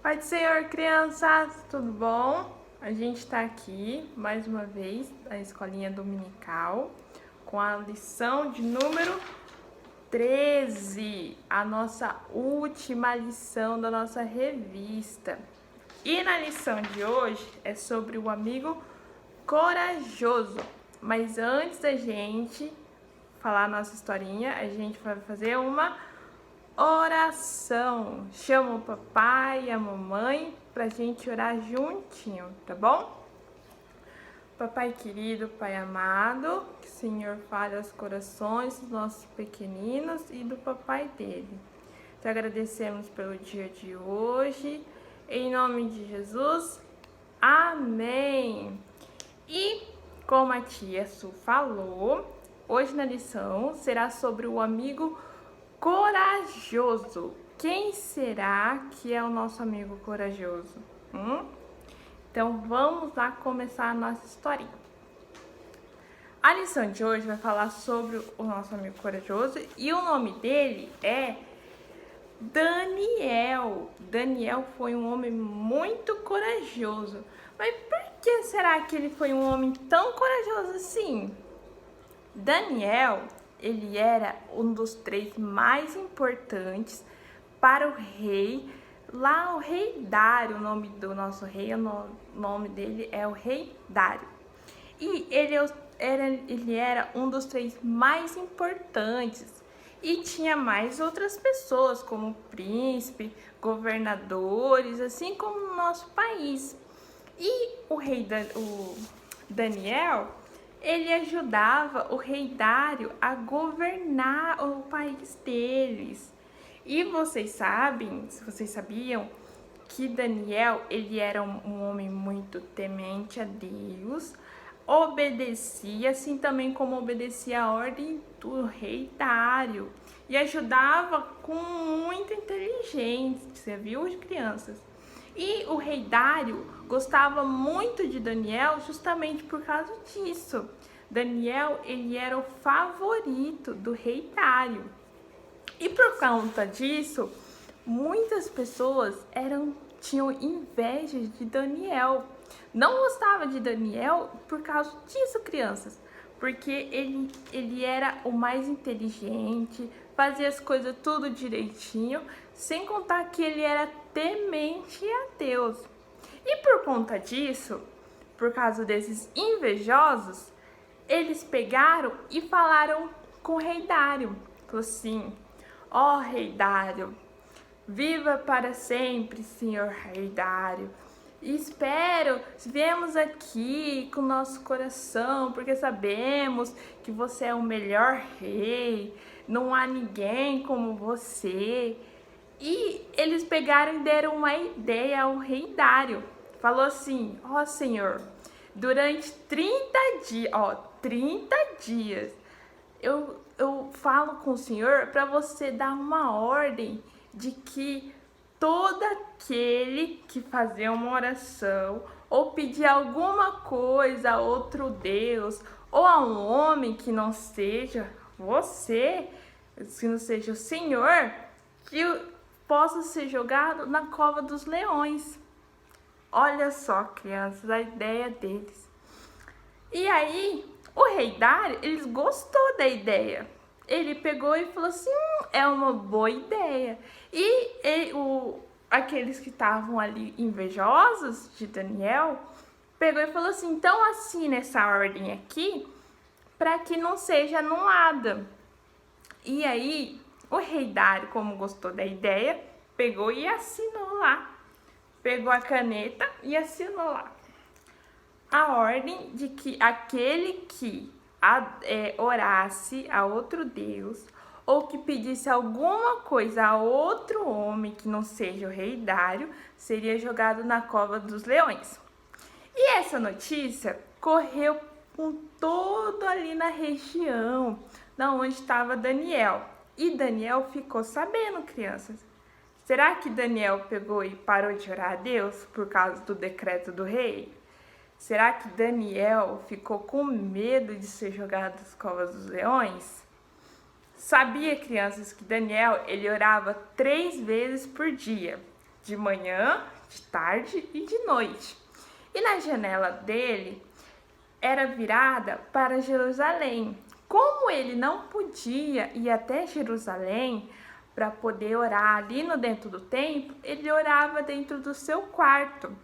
Pai do Senhor, crianças, tudo bom? A gente está aqui mais uma vez na escolinha dominical com a lição de número 13, a nossa última lição da nossa revista. E na lição de hoje é sobre o amigo corajoso. Mas antes da gente falar a nossa historinha, a gente vai fazer uma oração. Chama o papai e a mamãe pra gente orar juntinho, tá bom? Papai querido, Pai amado, que o Senhor fale aos corações dos nossos pequeninos e do papai dele. Te agradecemos pelo dia de hoje, em nome de Jesus, amém! E como a tia Su falou, hoje na lição será sobre o amigo corajoso. Quem será que é o nosso amigo corajoso? Então vamos lá começar a nossa historinha. A lição de hoje vai falar sobre o nosso amigo corajoso e o nome dele é Daniel. Daniel foi um homem muito corajoso. Mas por que será que ele foi um homem tão corajoso assim? Daniel, ele era um dos 3 mais importantes para o rei. Lá o rei Dário, o nome do nosso rei, o nome dele é o rei Dário. E ele era um dos 3 mais importantes. E tinha mais outras pessoas, como príncipe, governadores, assim como no nosso país. E o Daniel, ele ajudava o rei Dário a governar o país deles. E vocês sabem, se vocês sabiam, que Daniel, ele era um homem muito temente a Deus, obedecia, assim também como obedecia a ordem do rei Dário, e ajudava com muita inteligência, viu, crianças? E o rei Dário gostava muito de Daniel justamente por causa disso. Daniel, ele era o favorito do rei Dário. E por conta disso, muitas pessoas tinham inveja de Daniel. Não gostava de Daniel por causa disso, crianças. Porque ele era o mais inteligente, fazia as coisas tudo direitinho, sem contar que ele era temente a Deus. E por conta disso, por causa desses invejosos, eles pegaram e falaram com o rei Dário. Falou assim: ó rei Dário, viva para sempre, senhor rei Dário. Viemos aqui com nosso coração, porque sabemos que você é o melhor rei, não há ninguém como você. E eles pegaram e deram uma ideia ao rei Dário. Falou assim: ó senhor, durante 30 dias, eu falo com o senhor para você dar uma ordem de que todo aquele que fazer uma oração ou pedir alguma coisa a outro Deus ou a um homem que não seja você, que não seja o Senhor, que possa ser jogado na cova dos leões. Olha só, crianças, a ideia deles. E aí, o rei Dário, ele gostou da ideia. Ele pegou e falou assim: é uma boa ideia. E aqueles que estavam ali invejosos de Daniel, pegou e falou assim: então assina essa ordem aqui, para que não seja anulada. E aí, o rei Dário, como gostou da ideia, pegou e assinou lá. Pegou a caneta e assinou lá a ordem de que aquele que orasse a outro Deus ou que pedisse alguma coisa a outro homem que não seja o rei Dário seria jogado na cova dos leões. E essa notícia correu com todo ali na região da onde estava Daniel. E Daniel ficou sabendo, crianças. Será que Daniel pegou e parou de orar a Deus por causa do decreto do rei? Será que Daniel ficou com medo de ser jogado nas covas dos leões? Sabia, crianças, que Daniel, ele orava 3 vezes por dia. de manhã, de tarde e de noite. E na janela dele era virada para Jerusalém. Como ele não podia ir até Jerusalém para poder orar ali no dentro do templo, ele orava dentro do seu quarto,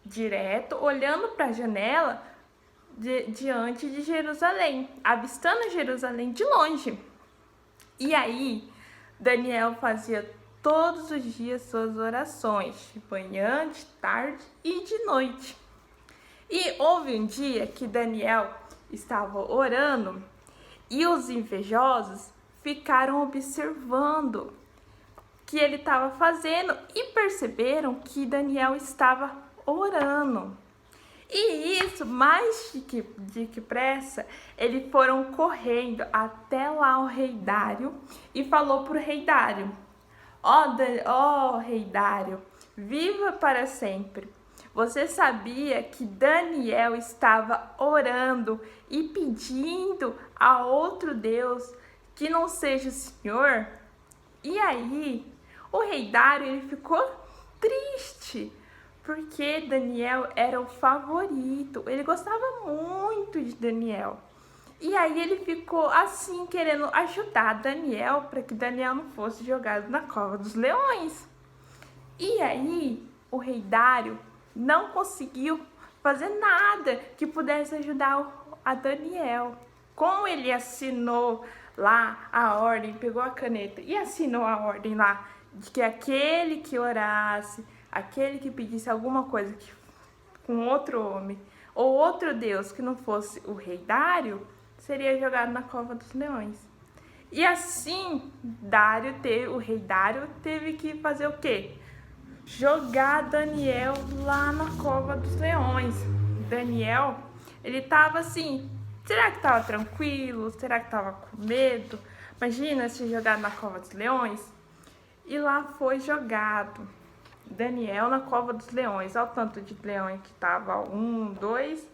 direto, olhando para a janela diante de Jerusalém, avistando Jerusalém de longe. E aí, Daniel fazia todos os dias suas orações, de manhã, de tarde e de noite. E houve um dia que Daniel estava orando e os invejosos ficaram observando o que ele estava fazendo e perceberam que Daniel estava orando. E isso, mais de que pressa, eles foram correndo até lá ao rei Dário e falou para o rei Dário: ó rei Dário, viva para sempre. Você sabia que Daniel estava orando e pedindo a outro Deus que não seja o Senhor? E aí, o rei Dário ele ficou triste, porque Daniel era o favorito, ele gostava muito de Daniel. E aí ele ficou assim, querendo ajudar Daniel para que Daniel não fosse jogado na cova dos leões. E aí o rei Dário não conseguiu fazer nada que pudesse ajudar a Daniel. Como ele assinou lá a ordem, pegou a caneta e assinou a ordem lá de que aquele que orasse, aquele que pedisse alguma coisa com outro homem ou outro Deus que não fosse o rei Dário, seria jogado na cova dos leões. E assim, o rei Dário teve que fazer o quê? Jogar Daniel lá na cova dos leões. Daniel, ele tava assim, será que tava tranquilo? Será que tava com medo? Imagina se jogado na cova dos leões. E lá foi jogado Daniel na cova dos leões. Olha o tanto de leões que tava. 1, 2,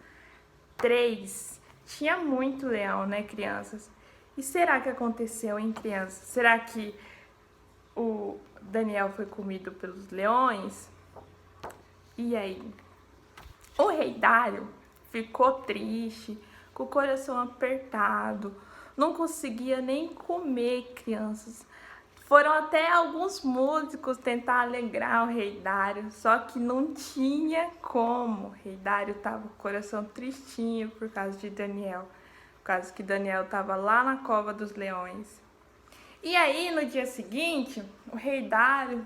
3. Tinha muito leão, né, crianças? E será que aconteceu, hein, crianças? Será que o Daniel foi comido pelos leões? E aí? O rei Dário ficou triste, com o coração apertado, não conseguia nem comer, crianças. Foram até alguns músicos tentar alegrar o rei Dário, só que não tinha como. O rei Dário estava com o coração tristinho por causa de Daniel, por causa que Daniel estava lá na cova dos leões. E aí, no dia seguinte, o rei Dário,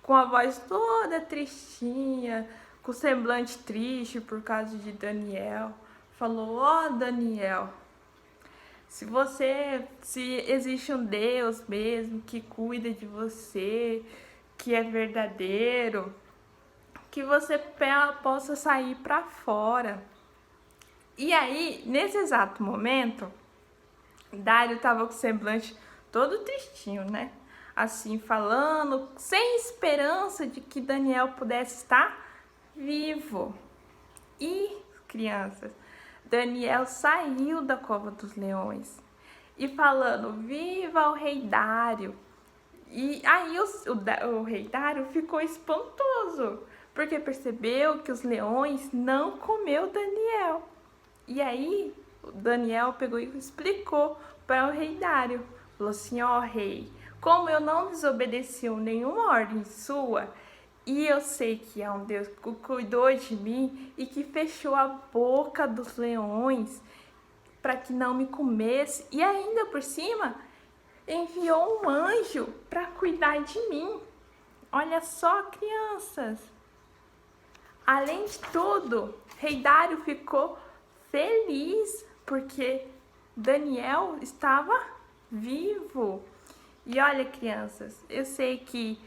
com a voz toda tristinha, com o semblante triste por causa de Daniel, falou: ó Daniel, se existe um Deus mesmo que cuida de você, que é verdadeiro, que você possa sair para fora. E aí, nesse exato momento, Dário estava com o semblante todo tristinho, né? Assim, falando, sem esperança de que Daniel pudesse estar vivo. E, crianças, Daniel saiu da cova dos leões e falando: viva o rei Dário. E aí o rei Dário ficou espantoso, porque percebeu que os leões não comeu Daniel. E aí Daniel pegou e explicou para o rei Dário. Falou assim: ó rei, como eu não desobedeci nenhuma ordem sua, e eu sei que há um Deus que cuidou de mim e que fechou a boca dos leões para que não me comesse, e ainda por cima enviou um anjo para cuidar de mim. Olha só, crianças. Além de tudo, rei Dário ficou feliz porque Daniel estava vivo. E olha, crianças, eu sei que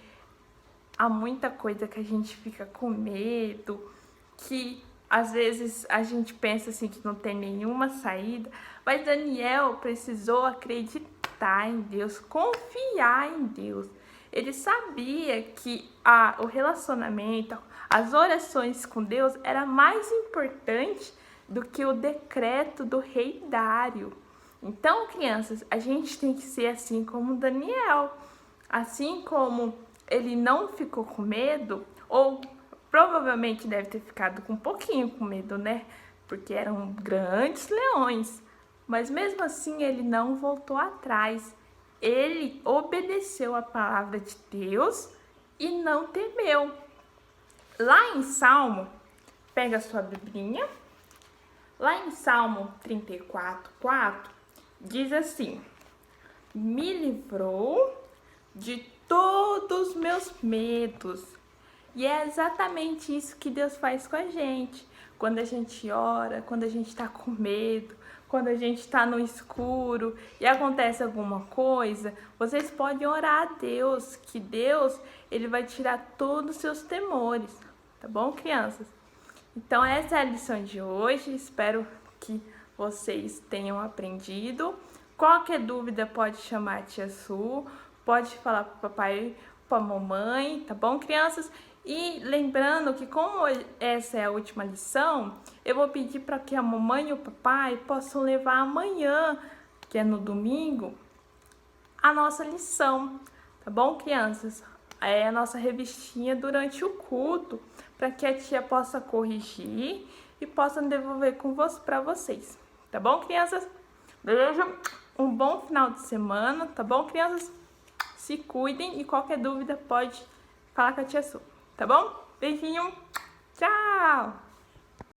há muita coisa que a gente fica com medo, que às vezes a gente pensa assim que não tem nenhuma saída, mas Daniel precisou acreditar em Deus, confiar em Deus. Ele sabia que o relacionamento, as orações com Deus era mais importante do que o decreto do rei Dário. Então, crianças, a gente tem que ser assim como Daniel, assim como ele não ficou com medo, ou provavelmente deve ter ficado com um pouquinho com medo, né? Porque eram grandes leões. Mas mesmo assim ele não voltou atrás. Ele obedeceu a palavra de Deus e não temeu. Lá em Salmo, pega a sua biblinha. Lá em Salmo 34:4, diz assim: me livrou de todos os meus medos. E é exatamente isso que Deus faz com a gente. Quando a gente ora, quando a gente está com medo, quando a gente está no escuro e acontece alguma coisa, vocês podem orar a Deus, que Deus ele vai tirar todos os seus temores. Tá bom, crianças? Então essa é a lição de hoje, espero que vocês tenham aprendido. Qualquer dúvida pode chamar a tia Su, pode falar para o papai, para a mamãe, tá bom, crianças? E lembrando que como essa é a última lição, eu vou pedir para que a mamãe e o papai possam levar amanhã, que é no domingo, a nossa lição, tá bom, crianças? É a nossa revistinha durante o culto, para que a tia possa corrigir e possa devolver para vocês. Tá bom, crianças? Beijo, um bom final de semana, tá bom, crianças? Se cuidem e qualquer dúvida pode falar com a tia Su, tá bom? Beijinho, tchau!